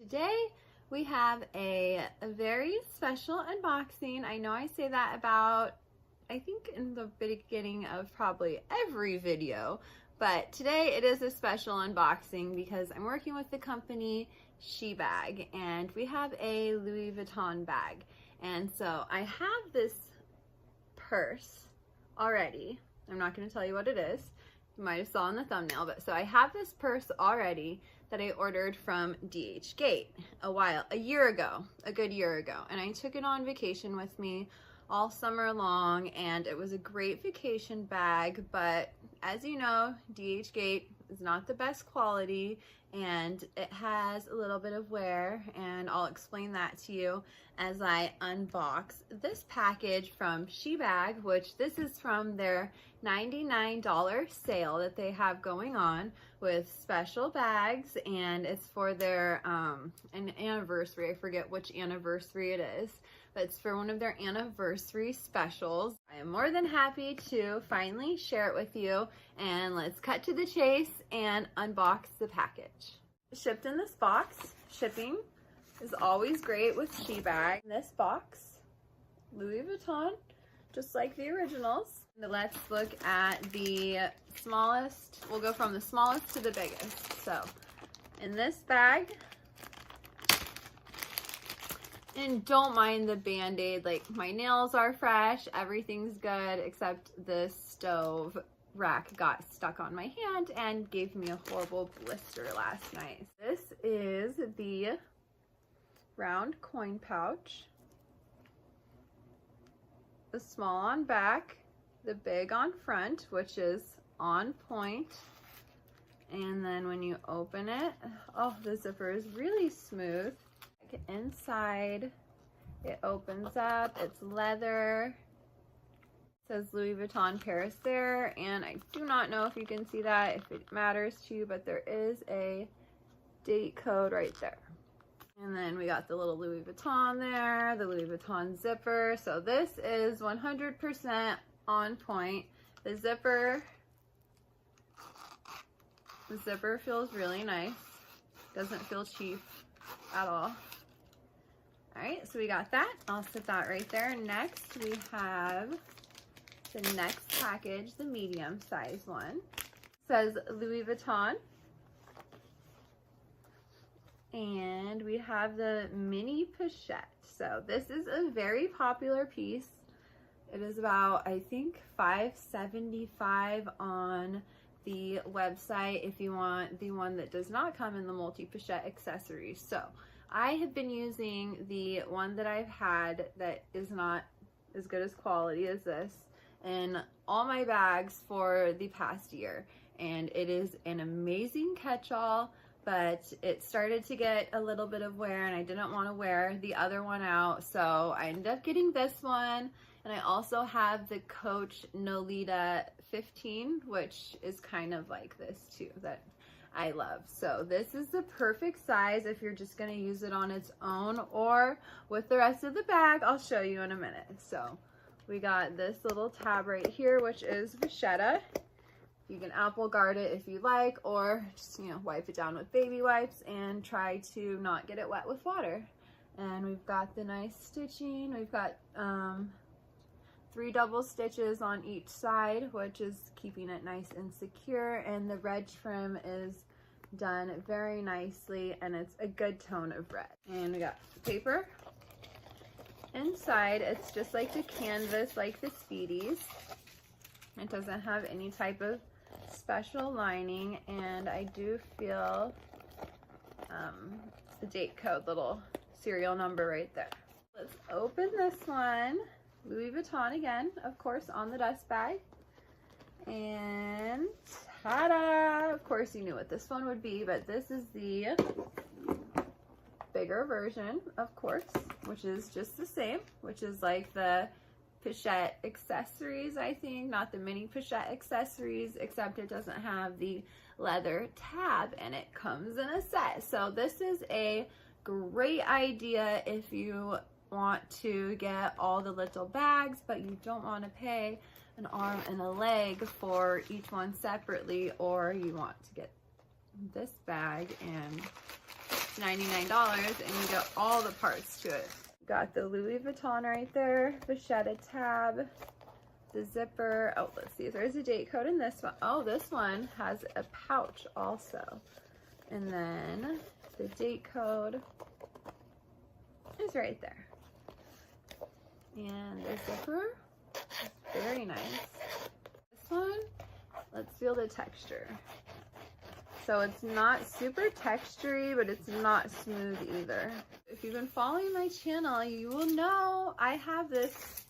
Today we have a very special unboxing. I know I say that about, I think in the beginning of probably every video, but today it is a special unboxing because I'm working with the company Shebag and we have a Louis Vuitton bag. And so I have this purse already. I'm not going to tell you what it is. You might have saw in the thumbnail, but so I have this purse already that I ordered from DHgate a year ago, a good year ago. And I took it on vacation with me all summer long, and it was a great vacation bag, but as you know, DHgate is not the best quality and it has a little bit of wear, and I'll explain that to you as I unbox this package from Shebag, which this is from their $99 sale that they have going on with special bags, and it's for their an anniversary. I forget which anniversary it is, but it's for one of their anniversary specials. I am more than happy to finally share it with you, and let's cut to the chase and unbox the package. Shipped in this box. Shipping is always great with Shebag. In this box, Louis Vuitton, just like the originals. Let's look at the smallest. We'll go from the smallest to the biggest. So in this bag, and don't mind the band-aid, like my nails are fresh, everything's good, except the stove rack got stuck on my hand and gave me a horrible blister last night. This is the round coin pouch, the small on back, the big on front, which is on point. And then when you open it, oh, the zipper is really smooth. Inside, it opens up, it's leather. It says Louis Vuitton Paris there, and I do not know if you can see that, if it matters to you, but there is a date code right there. And then we got the little Louis Vuitton there, the Louis Vuitton zipper. So this is 100% on point. The zipper feels really nice. Doesn't feel cheap at all. All right, so we got that. I'll set that right there. Next, we have the next package, the medium size one. It says Louis Vuitton. And we have the mini Pochette. So this is a very popular piece. It is about, I think, $5.75 on the website if you want the one that does not come in the multi-Pochette accessories. So I have been using the one that I've had that is not as good as quality as this in all my bags for the past year. And it is an amazing catch-all, but it started to get a little bit of wear and I didn't want to wear the other one out. So I ended up getting this one. And I also have the Coach Nolita 15, which is kind of like this too, that I love. So this is the perfect size if you're just going to use it on its own or with the rest of the bag. I'll show you in a minute. So we got this little tab right here, which is Pochette. You can apple guard it if you like, or just, you know, wipe it down with baby wipes and try to not get it wet with water. And we've got the nice stitching. We've got 3 double stitches on each side, which is keeping it nice and secure, and the red trim is done very nicely and it's a good tone of red. And we got paper inside. It's just like the canvas, like the Speedies. It doesn't have any type of special lining, and I do feel the date code, little serial number right there. Let's open this one. Louis Vuitton again, of course, on the dust bag. And ta-da! Of course you knew what this one would be, but this is the bigger version, of course, which is just the same, which is like the Pochette accessories, I think, not the mini Pochette accessories, except it doesn't have the leather tab and it comes in a set. So this is a great idea if you want to get all the little bags, but you don't want to pay an arm and a leg for each one separately, or you want to get this bag and It's $99 and you get all the parts to it. Got the Louis Vuitton right there, Pochette tab, the zipper. Oh, let's see if there's a date code in this one. Oh, this one has a pouch also. And then the date code is right there. And the zipper is very nice. This one, let's feel the texture. So it's not super textury, but it's not smooth either. If you've been following my channel, you will know I have this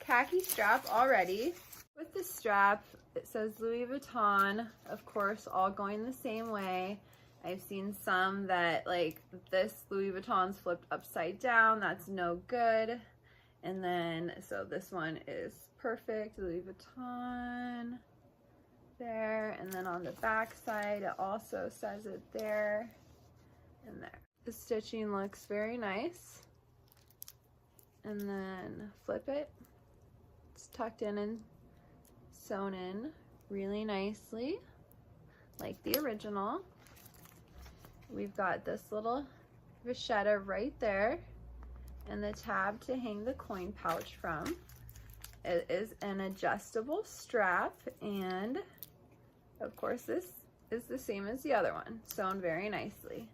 khaki strap already. With the strap, it says Louis Vuitton, of course, all going the same way. I've seen some that like this Louis Vuitton's flipped upside down. That's no good. And then, so this one is perfect, Louis Vuitton. There, and then on the back side it also says it there and there. The stitching looks very nice, and then flip it. It's tucked in and sewn in really nicely like the original. We've got this little vachetta right there and the tab to hang the coin pouch from. It is an adjustable strap, and of course, this is the same as the other one, sewn very nicely.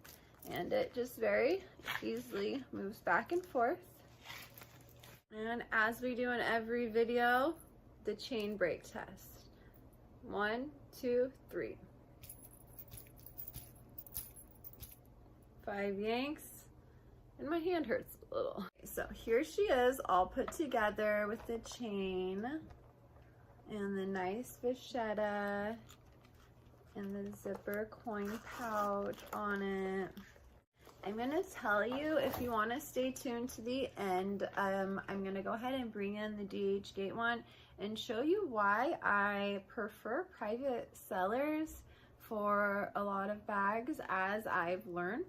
And it just very easily moves back and forth. And as we do in every video, the chain break test. 1, 2, 3. 5 yanks, and my hand hurts a little. So here she is, all put together with the chain and the nice vachetta and the zipper coin pouch on it. I'm gonna tell you, if you want to stay tuned to the end, I'm gonna go ahead and bring in the DH Gate one and show you why I prefer private sellers for a lot of bags, as I've learned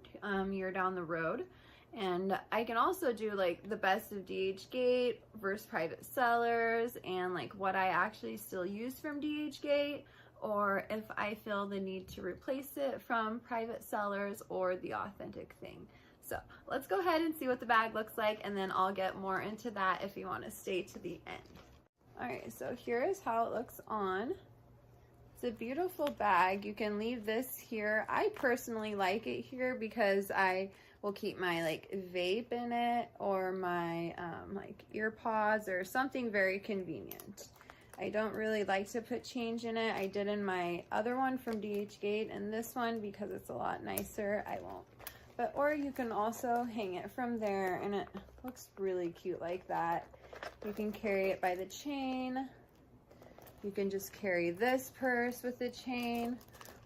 year down the road. And I can also do like the best of DH Gate versus private sellers, and like what I actually still use from DH Gate, or if I feel the need to replace it from private sellers or the authentic thing. So let's go ahead and see what the bag looks like, and then I'll get more into that if you want to stay to the end. All right, so here is how it looks on. It's a beautiful bag. You can leave this here. I personally like it here because I will keep my like vape in it, or my like ear pods or something very convenient. I don't really like to put change in it. I did in my other one from DH Gate, and this one, because it's a lot nicer, I won't. But, or you can also hang it from there, and it looks really cute like that. You can carry it by the chain. You can just carry this purse with the chain,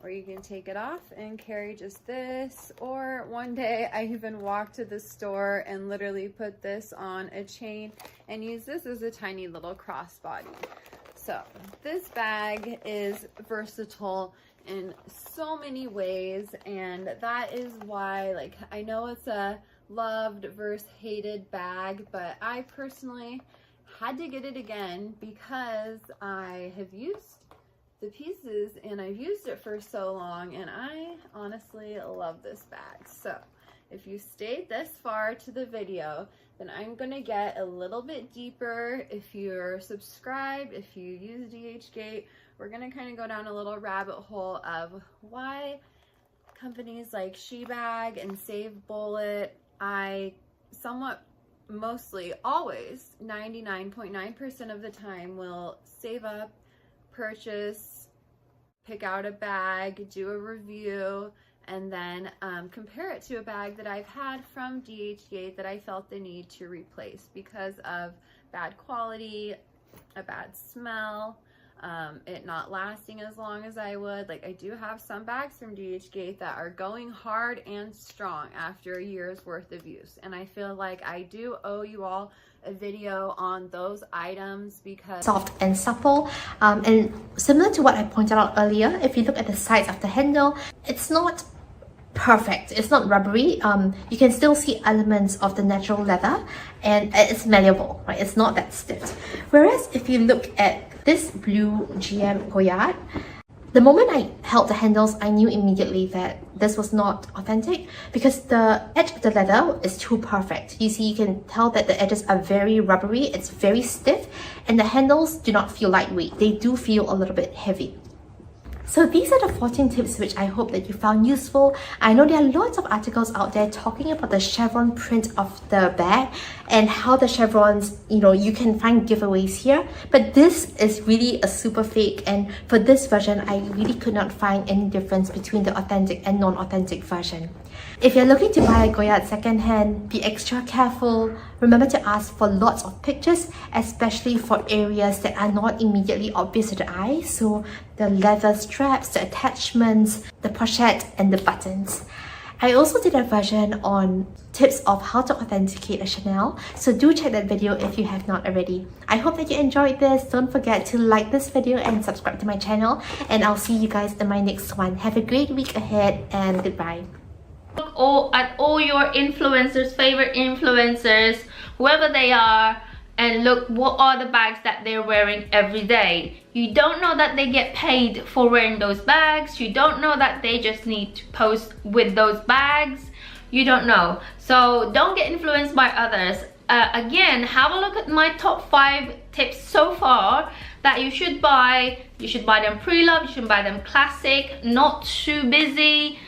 or you can take it off and carry just this. Or one day I even walked to the store and literally put this on a chain and use this as a tiny little crossbody. So this bag is versatile in so many ways, and that is why, like, I know it's a loved versus hated bag, but I personally had to get it again because I have used the pieces and I've used it for so long, and I honestly love this bag. So if you stayed this far to the video, then I'm gonna get a little bit deeper. If you're subscribed, if you use DH Gate, we're gonna kind of go down a little rabbit hole of why companies like Shebag and Save Bullet, I somewhat, mostly, always, 99.9% of the time will save up, purchase, pick out a bag, do a review, and then compare it to a bag that I've had from DH Gate that I felt the need to replace because of bad quality, a bad smell, it not lasting as long as I would. Like, I do have some bags from DH Gate that are going hard and strong after a year's worth of use, and I feel like I do owe you all a video on those items because soft and supple, and similar to what I pointed out earlier, if you look at the sides of the handle, it's not perfect, it's not rubbery. You can still see elements of the natural leather, and it's malleable, right? It's not that stiff. Whereas if you look at this blue GM Goyard, The moment I held the handles, I knew immediately that this was not authentic because the edge of the leather is too perfect. You see, you can tell that the edges are very rubbery, it's very stiff, and the handles do not feel lightweight. They do feel a little bit heavy. So these are the 14 tips which I hope that you found useful. I know there are lots of articles out there talking about the chevron print of the bag and how the chevrons, you can find giveaways here. But this is really a super fake, and for this version, I really could not find any difference between the authentic and non-authentic version. If you're looking to buy a Goyard secondhand, be extra careful. Remember to ask for lots of pictures, especially for areas that are not immediately obvious to the eye. So the leather straps, the attachments, the pochette, and the buttons. I also did a version on tips of how to authenticate a Chanel, so do check that video if you have not already. I hope that you enjoyed this. Don't forget to like this video and subscribe to my channel, and I'll see you guys in my next one. Have a great week ahead, and goodbye. Look at all your influencers, favorite influencers, whoever they are, and look what are the bags that they're wearing every day. You don't know that they get paid for wearing those bags. You don't know that they just need to post with those bags. You don't know. So don't get influenced by others. Again, have a look at my top 5 tips so far that you should buy. You should buy them pre-loved, you should buy them classic, not too busy.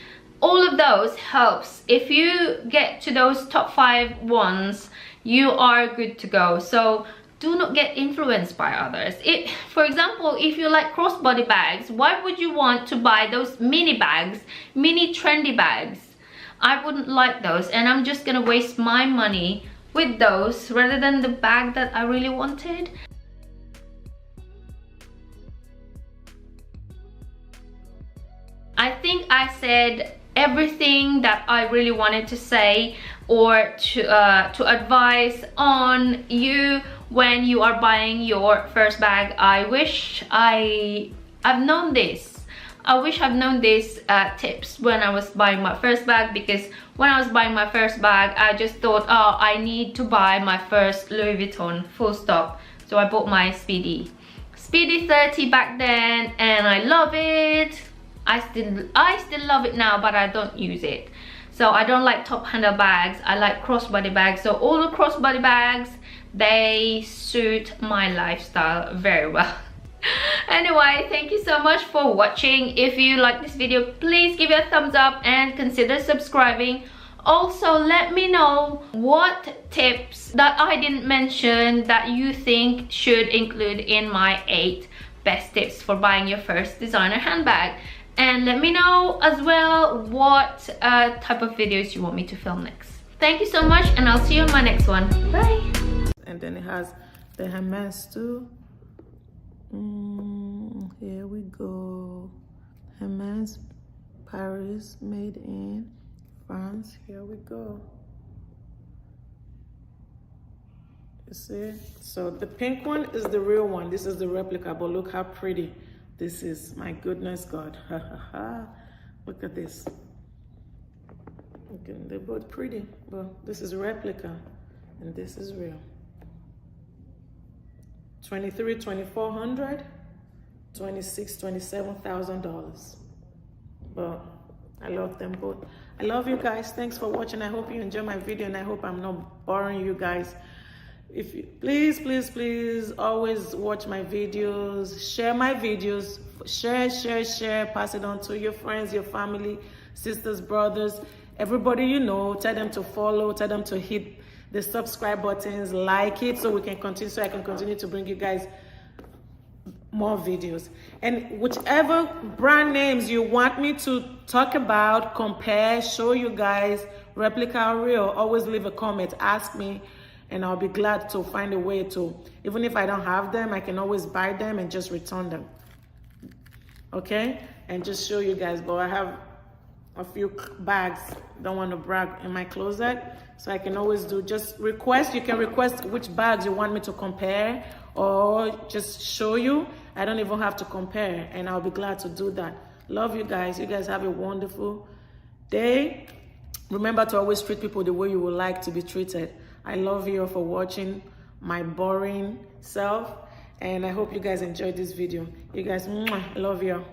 All of those helps. If you get to those top 5 ones, you are good to go. So do not get influenced by others. For example, if you like crossbody bags, why would you want to buy those mini bags, mini trendy bags? I wouldn't like those, and I'm just gonna waste my money with those rather than the bag that I really wanted. I think I said everything that I really wanted to say or to advise on you when you are buying your first bag. I wish I've known this. I wish I've known these tips when I was buying my first bag, because when I was buying my first bag, I just thought, oh, I need to buy my first Louis Vuitton, full stop. So I bought my Speedy 30 back then, and I love it. I still love it now, but I don't use it. So I don't like top handle bags. I like crossbody bags. So all the crossbody bags, they suit my lifestyle very well. Anyway, thank you so much for watching. If you like this video, please give it a thumbs up and consider subscribing. Also, let me know what tips that I didn't mention that you think should include in my 8 best tips for buying your first designer handbag. And let me know as well what type of videos you want me to film next. Thank you so much, and I'll see you in my next one. Bye. And then it has the Hermes too. Here we go. Hermes, Paris, made in France. Here we go. You see? So the pink one is the real one. This is the replica, but look how pretty this is. My goodness God. Look at this. Okay, they're both pretty, but this is a replica and this is real. 23, 2,400, 26, $27,000. But I love them both. I love you guys. Thanks for watching. I hope you enjoy my video, and I hope I'm not boring you guys. If you please always watch my videos, share my videos, share, pass it on to your friends, your family, sisters, brothers, everybody you know. Tell them to follow, tell them to hit the subscribe buttons, like it, so we can continue, so I can continue to bring you guys more videos. And whichever brand names you want me to talk about, compare, show you guys, replica or real, always leave a comment, ask me, and I'll be glad to find a way to, even if I don't have them, I can always buy them and just return them. Okay? And just show you guys. But I have a few bags, don't want to brag, in my closet, so I can always do, just request. You can request which bags you want me to compare or just show you. I don't even have to compare, and I'll be glad to do that. Love you guys. You guys have a wonderful day. Remember to always treat people the way you would like to be treated. I love you for watching my boring self, and I hope you guys enjoyed this video. You guys, I love you.